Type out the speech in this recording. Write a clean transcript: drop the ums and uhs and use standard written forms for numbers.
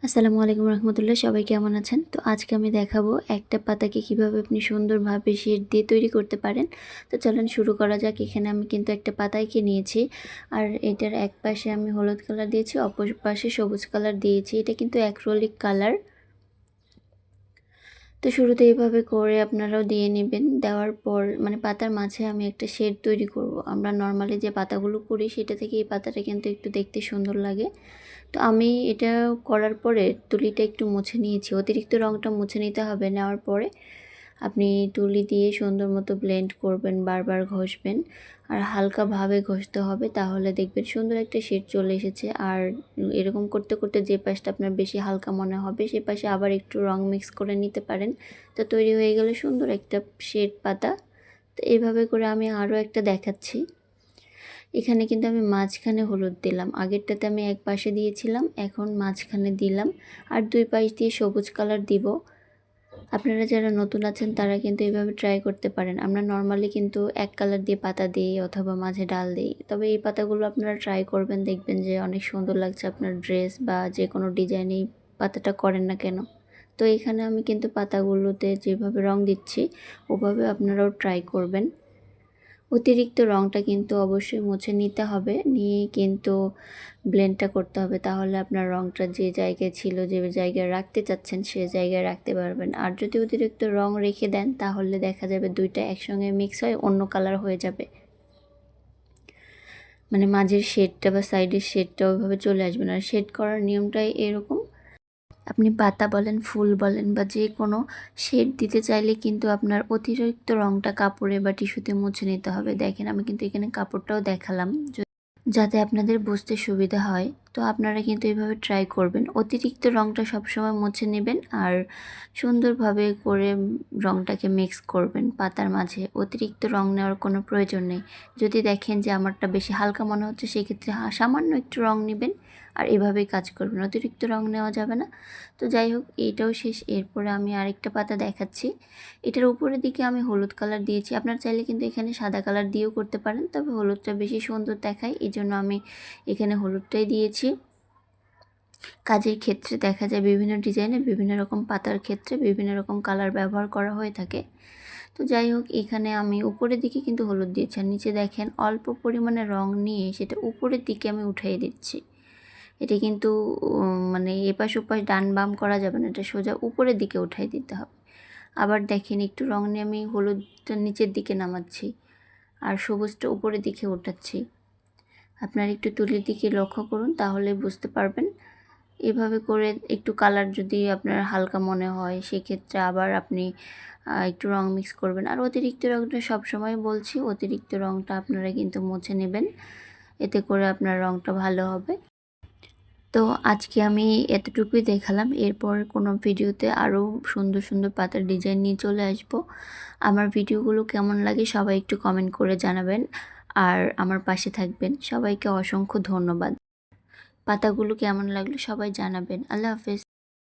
আসসালামু আলাইকুম রহমতুল্লাহ, সবাই কেমন আছেন? তো আজকে আমি দেখাবো একটা পাতাকে কিভাবে আপনি সুন্দরভাবে শেড দিয়ে তৈরি করতে পারেন। তো চলেন শুরু করা যাক। এখানে আমি কিন্তু একটা পাতাকে নিয়েছি, আর এটার এক পাশে আমি হলুদ কালার দিয়েছি, অপর পাশে সবুজ কালার দিয়েছি। এটা কিন্তু অ্যাক্রিলিক কালার। তো শুরুতে এইভাবে করে আপনারাও দিয়ে নেবেন। দেওয়ার পর মানে পাতার মাঝে আমি একটা শেড তৈরি করব। আমরা নর্মালি যে পাতাগুলো করি সেটা থেকে এই পাতাটা কিন্তু একটু দেখতে সুন্দর লাগে। তো আমি এটা করার পরে তুলিটা একটু মুছে নিয়েছি। অতিরিক্ত রঙটা মুছে নিতে হবে। নেওয়ার পরে আপনি তুলি দিয়ে সুন্দর মতো ব্লেন্ড করবেন, বারবার ঘষবেন আর হালকাভাবে ঘষতে হবে, তাহলে দেখবেন সুন্দর একটা শেড চলে এসেছে। আর এরকম করতে করতে যে পাশটা আপনার বেশি হালকা মনে হবে সে পাশে আবার একটু রং মিক্স করে নিতে পারেন। তো তৈরি হয়ে গেলে সুন্দর একটা শেড পাতা। তো এইভাবে করে আমি আরও একটা দেখাচ্ছি। এখানে কিন্তু আমি মাঝখানে হলুদ দিলাম, আগেরটাতে আমি এক পাশে দিয়েছিলাম, এখন মাঝখানে দিলাম আর দুই পাশ দিয়ে সবুজ কালার দিব। আপনারা যারা নতুন আছেন তারা কিন্তু এইভাবে ট্রাই করতে পারেন। আমরা নর্মালি কিন্তু এক কালার দিয়ে পাতা দিই অথবা মাঝে ডাল দিই, তবে এই পাতাগুলো আপনারা ট্রাই করবেন, দেখবেন যে অনেক সুন্দর লাগছে আপনার ড্রেস বা যে কোনো ডিজাইনেই পাতাটা করেন না কেন। তো এখানে আমি কিন্তু পাতাগুলোতে যেভাবে রং দিচ্ছি ওভাবে আপনারাও ট্রাই করবেন। অতিরিক্ত রঙটা কিন্তু অবশ্যই মুছে নিতে হবে, নিয়ে কিন্তু ব্লেন্ডটা করতে হবে, তাহলে আপনার রঙটা যে জায়গায় ছিল, যে জায়গায় রাখতে চাচ্ছেন সে জায়গায় রাখতে পারবেন। আর যদি অতিরিক্ত রং রেখে দেন তাহলে দেখা যাবে দুইটা একসঙ্গে মিক্স হয়ে অন্য কালার হয়ে যাবে, মানে মাঝের শেডটা বা সাইডের শেডটা ওইভাবে চলে আসবে না। আর শেড করার নিয়মটাই এরকম, আপনি পাতা বলেন, ফুল বলেন বা যে কোনো শেড দিতে চাইলে কিন্তু আপনার অতিরিক্ত রঙটা কাপড়ে বা টিস্যুতে মুছে নিতে হবে। দেখেন আমি কিন্তু এখানে কাপড়টাও দেখালাম যাতে আপনাদের বুঝতে সুবিধা হয়। তো আপনারা কিন্তু এভাবে ট্রাই করবেন। অতিরিক্ত রঙটা সবসময় মুছে নেবেন আর সুন্দরভাবে করে রঙটাকে মিক্স করবেন পাতার মাঝে। অতিরিক্ত রং নেওয়ার কোনো প্রয়োজন নেই। যদি দেখেন যে আমারটা বেশি হালকা মনে হচ্ছে সেক্ষেত্রে সামান্য একটু রং নেবেন আর এভাবেই কাজ করবেন। অতিরিক্ত রং নেওয়া যাবে না। তো যাই হোক, এইটাও শেষ। এরপরে আমি আরেকটা পাতা দেখাচ্ছি। এটার উপরের দিকে আমি হলুদ কালার দিয়েছি। আপনার চাইলে কিন্তু এখানে সাদা কালার দিয়েও করতে পারেন, তবে হলুদটা বেশি সুন্দর দেখায়, এই জন্য আমি এখানে হলুদটাই দিয়েছি। কাজের ক্ষেত্রে দেখা যায় বিভিন্ন ডিজাইনে বিভিন্ন রকম পাতার ক্ষেত্রে বিভিন্ন রকম কালার ব্যবহার করা হয়ে থাকে। তো যাই হোক, এখানে আমি উপরের দিকে কিন্তু হলুদ দিয়েছি আর নিচে দেখেন অল্প পরিমাণে রং নিয়ে সেটা উপরের দিকে আমি উঠিয়ে দিচ্ছি। এটা কিন্তু মানে এপাশ ওপাশ ডান বাম করা যাবে না, এটা সোজা উপরের দিকে উঠাই দিতে হবে। আবার দেখেন একটু রং নিয়ে আমি হলুদটা নিচের দিকে নামাচ্ছি আর সবুজটা উপরের দিকে ওঠাচ্ছি। আপনার একটু তুলির দিকে লক্ষ্য করুন, তাহলে বুঝতে পারবেন। এভাবে করে একটু কালার যদি আপনার হালকা মনে হয় সেক্ষেত্রে আবার আপনি একটু রং মিক্স করবেন। আর অতিরিক্ত রংটা সবসময় বলছি, অতিরিক্ত রংটা আপনারা কিন্তু মুছে নেবেন, এতে করে আপনার রংটা ভালো হবে। তো আজকে আমি এতটুকুই দেখালাম। এরপর কোনো ভিডিওতে আরও সুন্দর সুন্দর পাতার ডিজাইন নিয়ে চলে আসব। আমার ভিডিওগুলো কেমন লাগে সবাই একটু কমেন্ট করে জানাবেন আর আমার পাশে থাকবেন। সবাইকে অসংখ্য ধন্যবাদ। পাতাগুলো কেমন লাগলো সবাই জানাবেন। আল্লাহ হাফেজ।